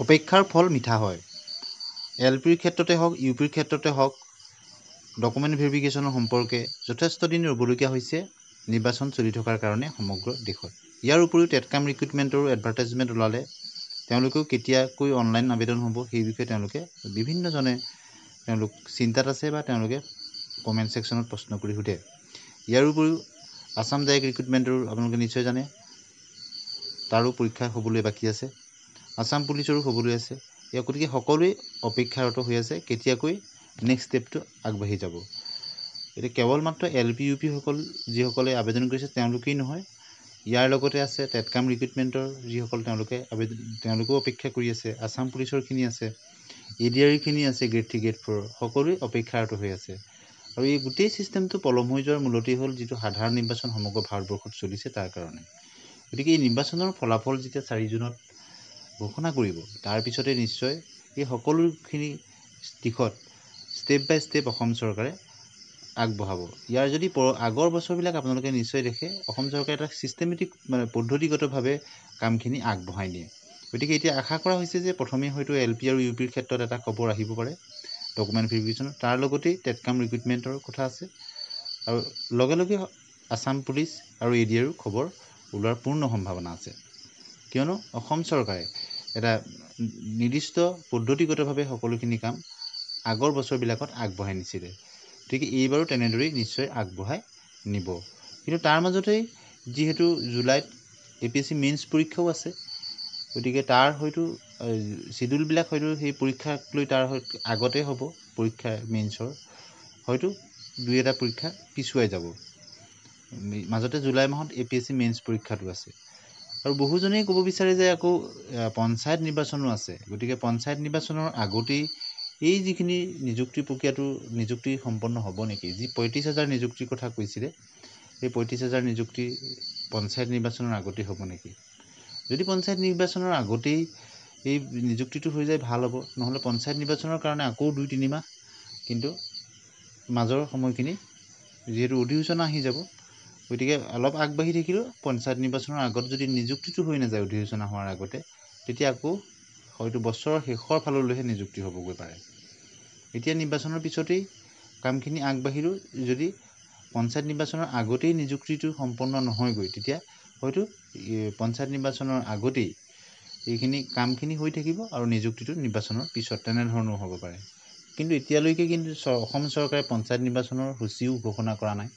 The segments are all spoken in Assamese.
অপেক্ষাৰ ফল মিঠা হয়। এলপিৰ ক্ষেত্ৰতে হওক ইউপিৰ ক্ষেত্ৰতে হওক ডকুমেণ্ট ভেৰিফিকেশ্যনৰ সম্পৰ্কে যথেষ্ট দিন ৰ'বলগীয়া হৈছে নিৰ্বাচন চলি থকাৰ কাৰণে সমগ্ৰ দেশত। ইয়াৰ উপৰিও টেটকাম ৰিক্ৰুটমেণ্টৰো এডভাৰ্টাইজমেণ্ট ওলালে তেওঁলোকেও কেতিয়াকৈ অনলাইন আবেদন হ'ব সেই বিষয়ে তেওঁলোকে বিভিন্নজনে তেওঁলোক চিন্তাত আছে বা তেওঁলোকে কমেণ্ট ছেকশ্যনত প্ৰশ্ন কৰি সোধে। ইয়াৰ উপৰিও আছাম ডাইৰেক্ট ৰিক্ৰুটমেণ্টৰো আপোনালোকে নিশ্চয় জানে তাৰো পৰীক্ষা হ'বলৈ বাকী আছে। আছাম পুলিচৰো হ'বলৈ আছে। ইয়াৰ গতিকে সকলোৱে অপেক্ষাৰত হৈ আছে কেতিয়াকৈ নেক্সট ষ্টেপটো আগবাঢ়ি যাব। এতিয়া কেৱল মাত্ৰ LP UPসকল যিসকলে আবেদন কৰিছে তেওঁলোকেই নহয়, ইয়াৰ লগতে আছে টেটকাম ৰিক্ৰুটমেণ্টৰ যিসকল তেওঁলোকেও অপেক্ষা কৰি আছে, আছাম পুলিচৰখিনি আছে, ADREখিনি আছে গ্ৰেড 3 গ্ৰেড 4 সকলোৱে অপেক্ষাৰত হৈ আছে। আৰু এই গোটেই ছিষ্টেমটো পলম হৈ যোৱাৰ মূলতেই হ'ল যিটো সাধাৰণ নিৰ্বাচন সমগ্ৰ ভাৰতবৰ্ষত চলিছে তাৰ কাৰণে। গতিকে এই নিৰ্বাচনৰ ফলাফল যেতিয়া 4 জুনত ঘোষণা কৰিব তাৰপিছতে নিশ্চয় এই সকলোখিনি দিশত ষ্টেপ বাই ষ্টেপ অসম চৰকাৰে আগবঢ়াব। ইয়াৰ যদি আগৰ বছৰবিলাক আপোনালোকে নিশ্চয় দেখে অসম চৰকাৰে এটা ছিষ্টেমেটিক পদ্ধতিগতভাৱে কামখিনি আগবঢ়াই নিয়ে। গতিকে এতিয়া আশা কৰা হৈছে যে প্ৰথমে হয়তো LP আৰু UPৰ ক্ষেত্ৰত এটা খবৰ আহিব পাৰে ডকুমেণ্ট ভেৰিফিকেশ্যনৰ, তাৰ লগতেই টেটকাম ৰিক্ৰুটমেণ্টৰ কথা আছে আৰু লগে লগে আছাম পুলিচ আৰু ADREৰো খবৰ ওলোৱাৰ পূৰ্ণ সম্ভাৱনা আছে। কিয়নো অসম চৰকাৰে এটা নিৰ্দিষ্ট পদ্ধতিগতভাৱে সকলোখিনি কাম আগৰ বছৰবিলাকত আগবঢ়াই নিছিলে। গতিকে এইবাৰো তেনেদৰেই নিশ্চয় আগবঢ়াই নিব। কিন্তু তাৰ মাজতেই যিহেতু জুলাইত APSC মেইনছ পৰীক্ষাও আছে, গতিকে তাৰ হয়তো চিডিউলবিলাক হয়তো সেই পৰীক্ষাক লৈ তাৰ আগতে হ'ব পৰীক্ষা মেইনছৰ, হয়তো 2-এটা পৰীক্ষা পিছুৱাই যাব। মাজতে জুলাই মাহত APSC মেইনছ পৰীক্ষাটো আছে। আৰু বহুজনেই ক'ব বিচাৰে যে আকৌ পঞ্চায়ত নিৰ্বাচনো আছে। গতিকে পঞ্চায়ত নিৰ্বাচনৰ আগতেই এই যিখিনি নিযুক্তি প্ৰক্ৰিয়াটো নিযুক্তি সম্পন্ন হ'ব নেকি? যি 35,000 নিযুক্তিৰ কথা কৈছিলে সেই 35,000 নিযুক্তি পঞ্চায়ত নিৰ্বাচনৰ আগতেই হ'ব নেকি? যদি পঞ্চায়ত নিৰ্বাচনৰ আগতেই এই নিযুক্তিটো হৈ যায় ভাল হ'ব। নহ'লে পঞ্চায়ত নিৰ্বাচনৰ কাৰণে আকৌ 2-3 মাহ, কিন্তু মাজৰ সময়খিনি যিহেতু অধিসূচনা আহি যাব, গতিকে অলপ আগবাঢ়ি থাকিলেও পঞ্চায়ত নিৰ্বাচনৰ আগত যদি নিযুক্তিটো হৈ নাযায় অধিসূচনা হোৱাৰ আগতে, তেতিয়া আকৌ হয়তো বছৰৰ শেষৰ ফাললৈহে নিযুক্তি হ'বগৈ পাৰে। এতিয়া নিৰ্বাচনৰ পিছতেই কামখিনি আগবাঢ়িলেও যদি পঞ্চায়ত নিৰ্বাচনৰ আগতেই নিযুক্তিটো সম্পন্ন নহয়গৈ, তেতিয়া হয়তো পঞ্চায়ত নিৰ্বাচনৰ আগতেই এইখিনি কামখিনি হৈ থাকিব আৰু নিযুক্তিটো নিৰ্বাচনৰ পিছত তেনেধৰণৰো হ'ব পাৰে। কিন্তু এতিয়ালৈকে কিন্তু অসম চৰকাৰে পঞ্চায়ত নিৰ্বাচনৰ সূচীও ঘোষণা কৰা নাই।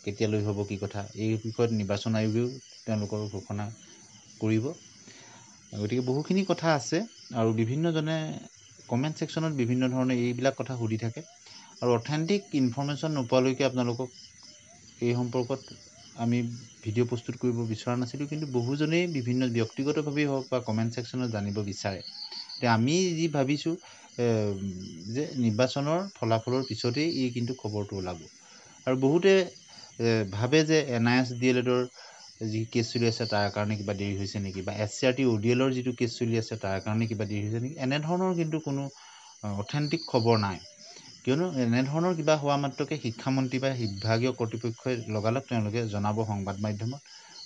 কেতিয়ালৈ হ'ব কি কথা এই বিষয়ত নিৰ্বাচন আয়োগেও তেওঁলোকৰ ঘোষণা কৰিব। গতিকে বহুখিনি কথা আছে আৰু বিভিন্নজনে কমেণ্ট ছেকশ্যনত বিভিন্ন ধৰণে এইবিলাক কথা সুধি থাকে আৰু অথেণ্টিক ইনফৰ্মেশ্যন নোপোৱালৈকে আপোনালোকক এই সম্পৰ্কত আমি ভিডিঅ' প্ৰস্তুত কৰিব বিচৰা নাছিলোঁ। কিন্তু বহুজনেই বিভিন্ন ব্যক্তিগতভাৱেই হওক বা কমেণ্ট ছেকশ্যনত জানিব বিচাৰে। এতিয়া আমি যি ভাবিছোঁ যে নিৰ্বাচনৰ ফলাফলৰ পিছতেই এই কিন্তু খবৰটো ওলাব। আৰু বহুতে ভাবে যে NIS DLEDৰ যি কেছ চলি আছে তাৰ কাৰণে কিবা দেৰি হৈছে নেকি, বা SCRT ODLৰ যিটো কেছ চলি আছে তাৰ কাৰণে কিবা দেৰি হৈছে নেকি। এনেধৰণৰ কিন্তু কোনো অথেণ্টিক খবৰ নাই। কিয়নো এনেধৰণৰ কিবা হোৱা মাত্ৰকে শিক্ষামন্ত্ৰী বা বিভাগীয় কৰ্তৃপক্ষই লগালগ তেওঁলোকে জনাব সংবাদ মাধ্যমত,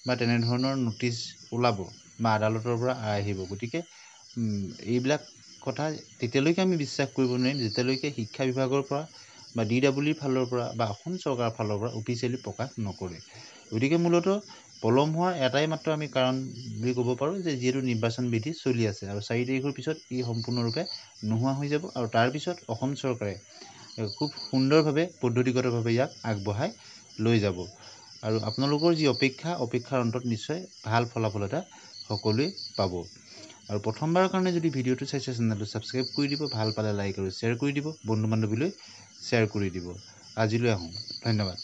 বা তেনেধৰণৰ নটিচ ওলাব বা আদালতৰ পৰা আহিব। গতিকে এইবিলাক কথা তেতিয়ালৈকে আমি বিশ্বাস কৰিব নোৱাৰিম যেতিয়ালৈকে শিক্ষা বিভাগৰ পৰা বা DWEৰ ফালৰ পৰা বা অসম চৰকাৰৰ ফালৰ পৰা অফিচিয়েলি প্ৰকাশ নকৰে। গতিকে মূলতঃ পলম হোৱাৰ এটাই মাত্ৰ আমি কাৰণ বুলি ক'ব পাৰোঁ যে যিহেতু নিৰ্বাচন বিধি চলি আছে আৰু 4 তাৰিখৰ পিছত ই সম্পূৰ্ণৰূপে নোহোৱা হৈ যাব আৰু তাৰপিছত অসম চৰকাৰে খুব সুন্দৰভাৱে পদ্ধতিগতভাৱে ইয়াক আগবঢ়াই লৈ যাব। আৰু আপোনালোকৰ যি অপেক্ষাৰ অন্তত নিশ্চয় ভাল ফলাফল এটা সকলোৱে পাব। আৰু প্ৰথমবাৰৰ কাৰণে যদি ভিডিঅ'টো চাইছে চেনেলটো ছাবস্ক্ৰাইব কৰি দিব, ভাল পালে লাইক আৰু শ্বেয়াৰ কৰি দিব, বন্ধু বান্ধৱীলৈ শ্বেয়াৰ কৰি দিব। আজিলৈ আহোঁ, ধন্যবাদ।